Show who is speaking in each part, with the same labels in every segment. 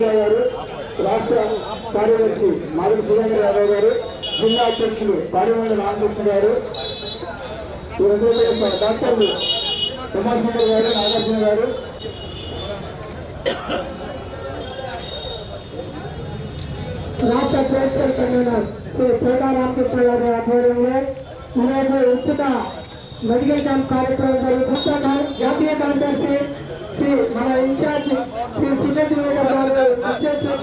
Speaker 1: రాష్ట్ర కార్యదర్శి మాధవి సురేంద్ర యాదవ్ గారు, జిల్లా అధ్యక్షులు పాడిమండ రామకృష్ణ గారు, డాక్టర్లు ఉమాశంకర్ గారు, నాగార్జున గారు, రాష్ట్ర ట్రేడ్ సెల్ కన్వీనర్ శ్రీ తోట రామకృష్ణ గారి ఆధ్వర్యంలో ఈరోజు ఉచిత మెడికల్ క్యాంప్ కార్యక్రమం జరుగుతుంది. జాతీయ కార్యదర్శి శ్రీ మన ఇన్ఛార్జ్ శ్రీ సిద్ధి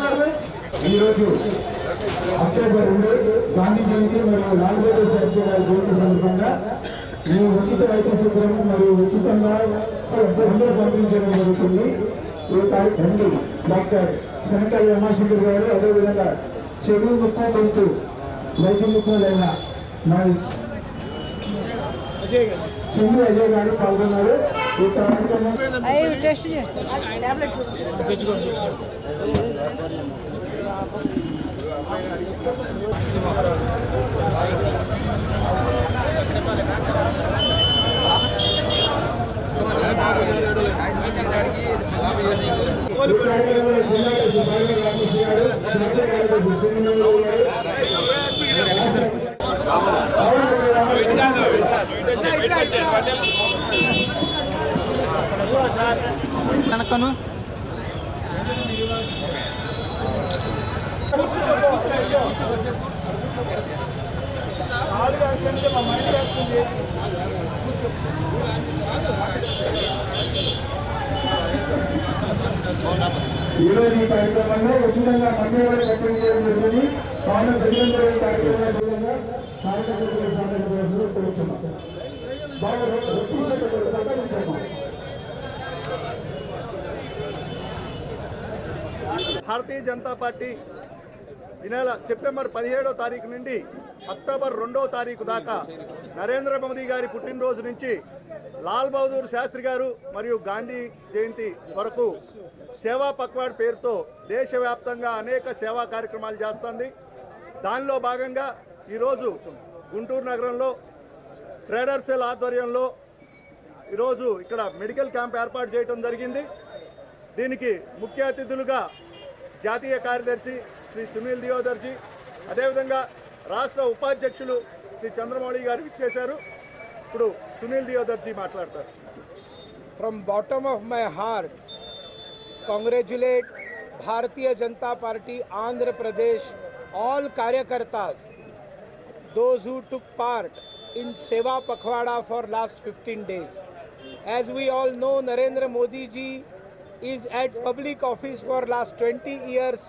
Speaker 1: గారు ఈరోజు అక్టోబర్ 2 గాంధీ జయంతి మరియు లాల్ బహదూర్ శాస్త్రి గారి జయంతి సందర్భంగా మేము ఉచిత వైద్య శిబిరం మరియు ఉచితంగా మందులు పంపించడం జరుగుతుంది. ఈ కార్యక్రమం డాక్టర్ శనకాయ ఉమాశంకర్ గారు, అదేవిధంగా చెడు ముప్పు గొంతు వైద్య నిపుణులైన మా చెందు అజయ్ గారు పాల్గొన్నారు. ఈ కార్యక్రమం
Speaker 2: కనకను
Speaker 1: ఈరోజు ఈ కార్యక్రమంలో ఉచితంగా మండలి కట్టడం జరుగుతుంది. కావున ప్రజలందరూ ఈ కార్యక్రమంలో
Speaker 3: భారతీయ జనతా పార్టీ ఈ నెల సెప్టెంబర్ 17వ తారీఖు నుండి అక్టోబర్ 2వ తారీఖు దాకా నరేంద్ర మోదీ గారి పుట్టినరోజు నుంచి లాల్ బహదూర్ శాస్త్రి గారు మరియు గాంధీ జయంతి వరకు సేవా పక్వాడ్ పేరుతో దేశవ్యాప్తంగా అనేక సేవా కార్యక్రమాలు చేస్తుంది. దానిలో భాగంగా ఈరోజు గుంటూరు నగరంలో ట్రేడర్ సెల్ ఆధ్వర్యంలో ఈరోజు ఇక్కడ మెడికల్ క్యాంప్ ఏర్పాటు చేయడం జరిగింది. దీనికి ముఖ్య అతిథులుగా జాతీయ కార్యదర్శి శ్రీ సునీల్ దియోదర్జీ, అదేవిధంగా రాష్ట్ర ఉపాధ్యక్షులు శ్రీ చంద్రమౌళి గారు ఇచ్చేశారు. ఇప్పుడు సునీల్ దియోదర్జీ మాట్లాడతారు.
Speaker 4: From bottom of my heart congratulate Bharatiya Janata party Andhra Pradesh all కార్యకర్తాస్ those who took part in Seva Pakhwada for last 15 days. As we all know, Narendra Modi ji is at public office for last 20 years,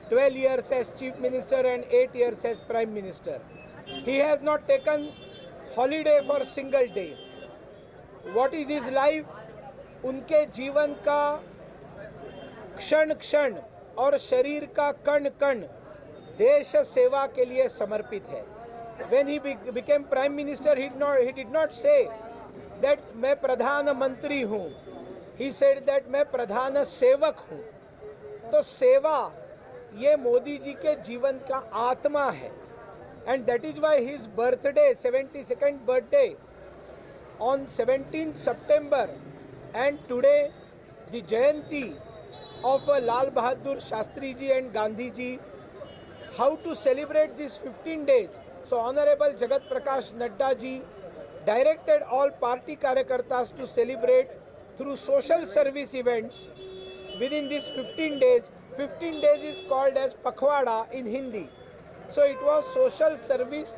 Speaker 4: 12 years as Chief Minister and 8 years as Prime Minister. He has not taken holiday for single day. What is his life? उनके जीवन का क्षण क्षण और शरीर का कण कण देश सेवा के लिए समर्पित है. When he became Prime Minister, he did not say that मैं प्रधानमंत्री हूँ. He said that मैं प्रधान सेवक हूँ. तो सेवा ये मोदी जी के जीवन का आत्मा है. And that is why his birthday, 72nd birthday on 17th September, and today the Jayanti of Lal Bahadur Shastri ji and Gandhi ji. How to celebrate these 15 days? So Honorable Jagat Prakash Nadda ji directed all party karyakartas to celebrate through social service events within these 15 days. 15 days is called as Pakhwada in Hindi. So it was social service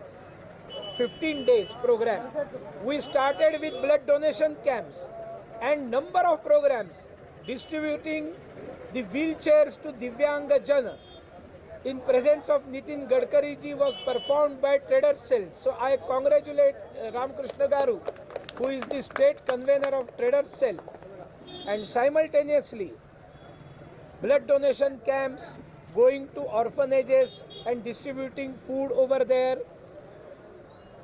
Speaker 4: 15 days program. We started with blood donation camps and number of programs distributing the wheelchairs to Divyanga Jana. In presence of Nitin Gadkari ji was performed by Trader Cell. So I congratulate Ramkrishna Garu, who is the state convener of Trader Cell. And simultaneously, blood donation camps, going to orphanages and distributing food over there,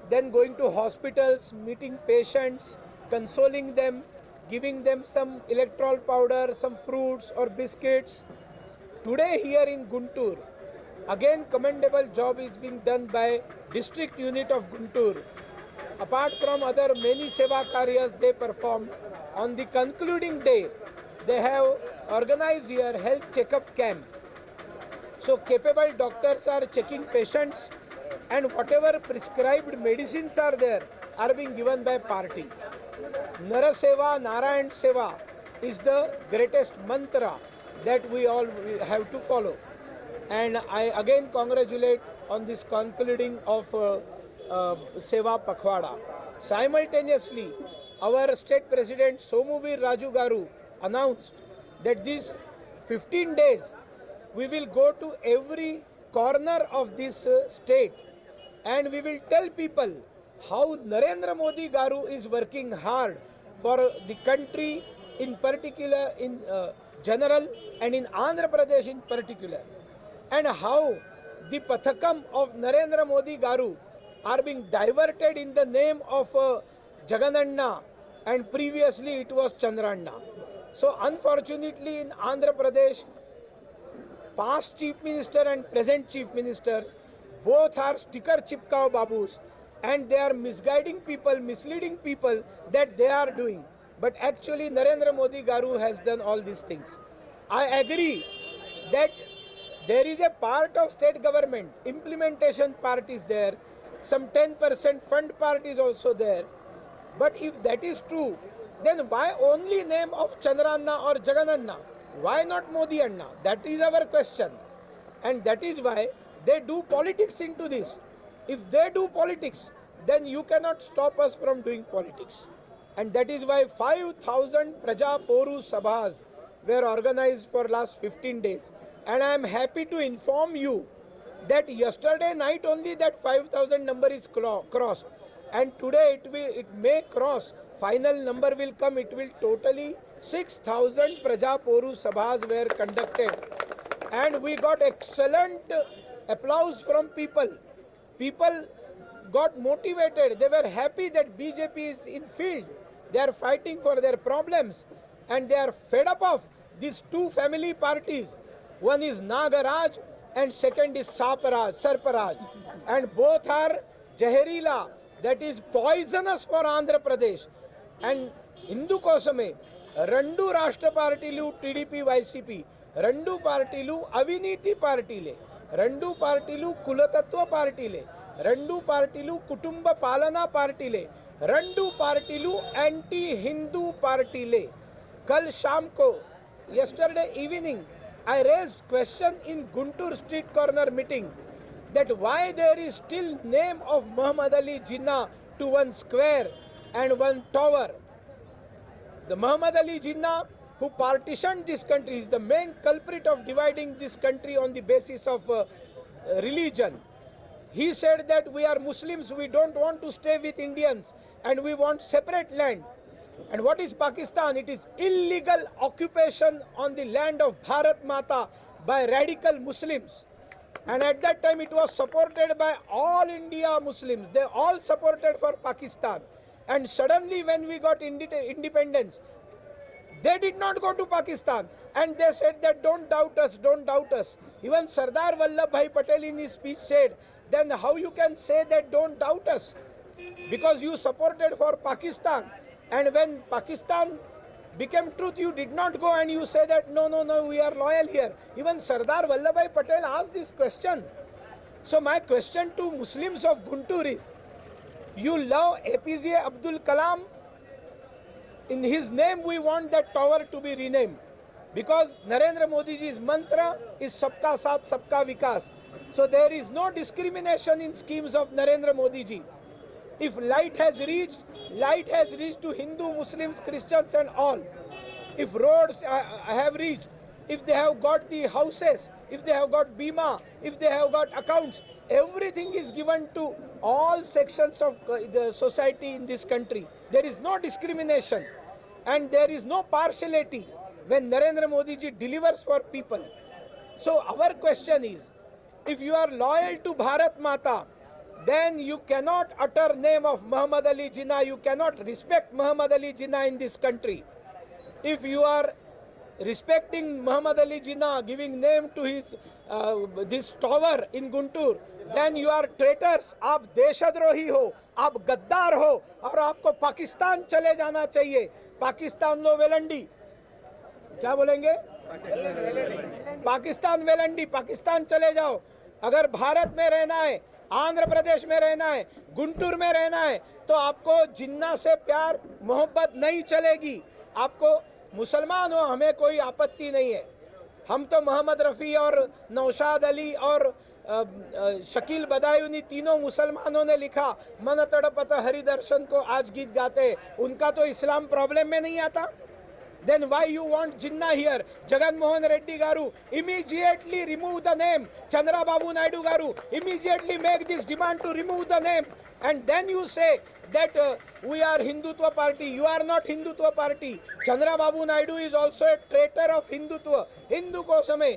Speaker 4: then going to hospitals, meeting patients, consoling them, giving them some electrol powder, some fruits or biscuits. Today here in Guntur, again commendable job is being done by district unit of Guntur. Apart from other many seva karyas they performed, on the concluding day they have organized here health checkup camp. So capable doctors are checking patients, and whatever prescribed medicines are there are being given by party. Naraseva, Narayan Seva is the greatest mantra that we all have to follow. And I again congratulate on this concluding of Seva Pakhwada. Simultaneously, our state president Somuvir Raju Garu announced that these 15 days we will go to every corner of this state and we will tell people how Narendra Modi Garu is working hard for the country in particular, in general, and in Andhra Pradesh in particular, and how the Pathakam of Narendra Modi Garu are being diverted in the name of Jagananna, and previously it was Chandranna. So unfortunately in Andhra Pradesh, past chief minister and present chief ministers both are sticker chipkao babus, and they are misguiding people, misleading people that they are doing. But actually Narendra Modi Garu has done all these things. I agree that there is a part of state government, implementation part is there, some 10% fund part is also there. But if that is true, then why only name of Chandranna or Jagananna? Why not Modi Anna? That is our question. And that is why they do politics into this. If they do politics, then you cannot stop us from doing politics. And that is why 5,000 Praja Poru Sabhas were organized for last 15 days. And I am happy to inform you that yesterday night only that 5,000 number is crossed. And today it may cross. Final number will come. It will totally 6,000 Praja Poru Sabhas were conducted. And we got excellent applause from people. People got motivated. They were happy that BJP is in field. They are fighting for their problems. And they are fed up of these two family parties. One is Nagaraj and second is Sarparaj. And both are Jaharila, that is poisonous for Andhra Pradesh. And Hindu Kosame, Randu Rashtra Partilu, TDP, YCP, Randu Partilu, Aviniti Partile, Randu Partilu, Kulatatva Partile, Randu Partilu, Kutumba Palana Partile, Randu Partilu, Anti-Hindu Partile. Kal Sham ko, yesterday evening, I raised question in Guntur street corner meeting that why there is still name of Muhammad Ali Jinnah to one square and one tower. The Muhammad Ali Jinnah who partitioned this country is the main culprit of dividing this country on the basis of religion. He said that we are Muslims, we don't want to stay with Indians and we want separate land. And what is Pakistan? It is illegal occupation on the land of Bharat Mata by radical Muslims. And at that time it was supported by all India Muslims. They all supported for Pakistan. And suddenly when we got independence, they did not go to Pakistan. And they said that don't doubt us, don't doubt us. Even Sardar Vallabhbhai Patel in his speech said, then how you can say that don't doubt us? Because you supported for Pakistan. And when Pakistan became truth, you did not go and you say that no, we are loyal here. Even Sardar Vallabhbhai Patel asked this question. So my question to Muslims of Guntur is, you love APJ Abdul Kalam. In his name we want that tower to be renamed. Because Narendra Modi ji's mantra is Sabka Saath, Sabka Vikas. So there is no discrimination in schemes of Narendra Modi ji. If light has reached to Hindu, Muslims, Christians and all. If roads have reached, if they have got the houses, if they have got Bima, if they have got accounts, everything is given to all sections of the society in this country. There is no discrimination and there is no partiality when Narendra Modi ji delivers for people. So our question is, if you are loyal to Bharat Mata, then you cannot utter name of Muhammad Ali Jinnah, you cannot respect Muhammad Ali Jinnah in this country. If you are respecting Muhammad Ali Jinnah, giving name to his this tower in Guntur, then you are traitors. आप देशद्रोही हो, आप गद्दार हो और आपको पाकिस्तान चले जाना चाहिए. पाकिस्तान लो वेलंडी, क्या बोलेंगे? पाकिस्तान वेलंडी, पाकिस्तान चले जाओ। अगर भारत में रहना है, आंध्र प्रदेश में रहना है, गुंटूर में रहना है, तो आपको जिन्ना से प्यार मोहब्बत नहीं चलेगी। आपको मुसलमान हो, हमें कोई आपत्ति नहीं है। हम तो मोहम्मद रफ़ी और नौशाद अली और शकील बदायूनी तीनों मुसलमानों ने लिखा मन तड़पत हरिदर्शन को आज गीत गाते, उनका तो इस्लाम प्रॉब्लम में नहीं आता। Then why you want Jinnah here? Jagan Mohan Reddy garu, immediately remove the name. Chandra Babu Naidu garu, immediately make this demand to remove the name. And then you say that we are Hindutva party. You are not Hindutva party. Chandra Babu Naidu is also a traitor of Hindutva. Hindu కోసమే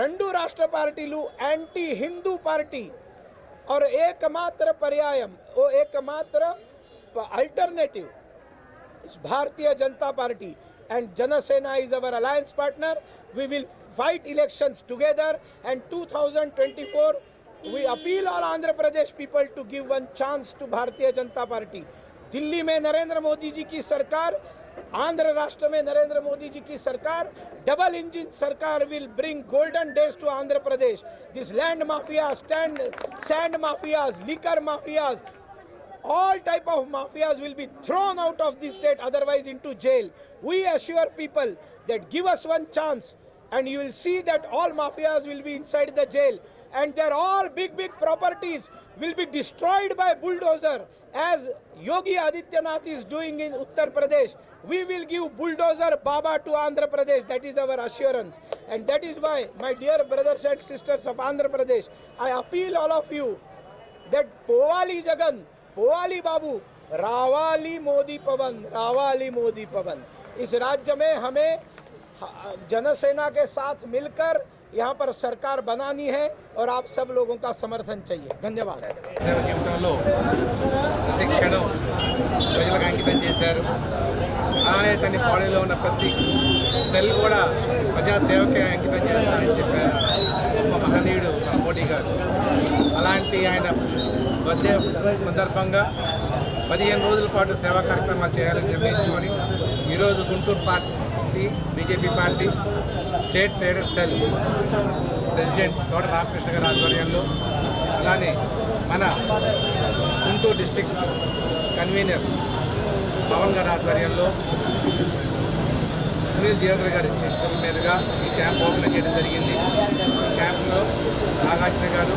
Speaker 4: రెండు రాష్ట్ర పార్టీలు anti Hindu party और एकमात्र पर्यायम वो एकमात्र alternative Bharatiya Janata party and Janasena is our alliance partner. We will fight elections together, and 2024 we appeal all Andhra Pradesh people to give one chance to Bharatiya Janata Party. Delhi में नरेंद्र मोदी जी की सरकार, आंध्र राष्ट्र में नरेंद्र मोदी जी की सरकार, डबल इंजन सरकार will bring golden days to Andhra Pradesh. This land mafias, sand mafias, liquor mafias, all type of mafias will be thrown out of the state, otherwise into jail. We assure people that give us one chance and you will see that all mafias will be inside the jail, and their all big properties will be destroyed by bulldozer as Yogi Adityanath is doing in Uttar Pradesh. We will give bulldozer Baba to Andhra Pradesh. That is our assurance, and that is why, my dear brothers and sisters of Andhra Pradesh, I appeal all of you that Povali Jagan, Povali Babu, Ravali Modi पवन, रावाली मोदी पवन। इस राज्य में हमें जनसेना के साथ मिलकर यहाँ पर सरकार बनानी है और आप सब लोगों का समर्थन चाहिए। धन्यवाद।
Speaker 5: సేవ జీవితంలో ప్రతి క్షణం ప్రజలకు అంకితం చేశారు। అలానే తన బాడీలో ఉన్న ప్రతి సెల్ కూడా ప్రజాసేవకే అంకితం చేస్తానని చెప్పారు గొప్ప మహనీయుడు మన మోడీ గారు। అలాంటి ఆయన బర్త్డే సందర్భంగా 15 రోజుల పాటు సేవా కార్యక్రమాలు చేయాలని నిర్ణయించుకొని ఈరోజు Guntur party BJP party state trader cell president తోట రామకృష్ణ గారి ఆధ్వర్యంలో, అలానే మన గుంటూరు డిస్టిక్ కన్వీనర్ పవన్ గారి ఆధ్వర్యంలో, సునీల్ జియాద్రి గారి చేతుల మీదుగా ఈ క్యాంప్ ఓపెన్ చేయడం జరిగింది। ఈ క్యాంపులో నాగార్జున గారు,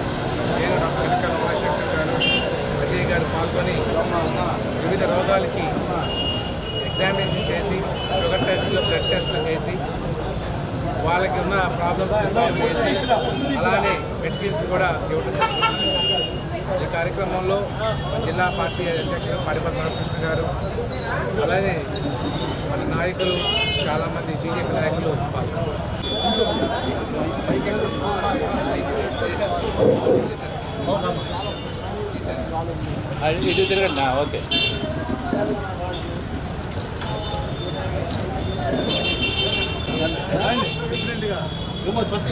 Speaker 5: నేను డాక్టర్ వెనకాల ఉమాశంకర్ గారు, అజయ్ గారు పాల్గొని వివిధ రోగాలకి ఎగ్జామినేషన్ చేసి, షుగర్ టెస్టులు, బ్లడ్ టెస్టులు చేసి, వాళ్ళకి ఉన్న ప్రాబ్లమ్స్ సాల్వ్ చేసి, అలానే మెడిసిన్స్ కూడా ఇవ్వడం జరుగుతుంది। ఈ కార్యక్రమంలో జిల్లా పార్టీ అధ్యక్షుడు పాడిపల్లి రామకృష్ణ గారు, అలానే మన నాయకులు చాలామంది బీజేపీ నాయకులు
Speaker 2: ఇటు తిరగండి ఓకే ఫస్ట్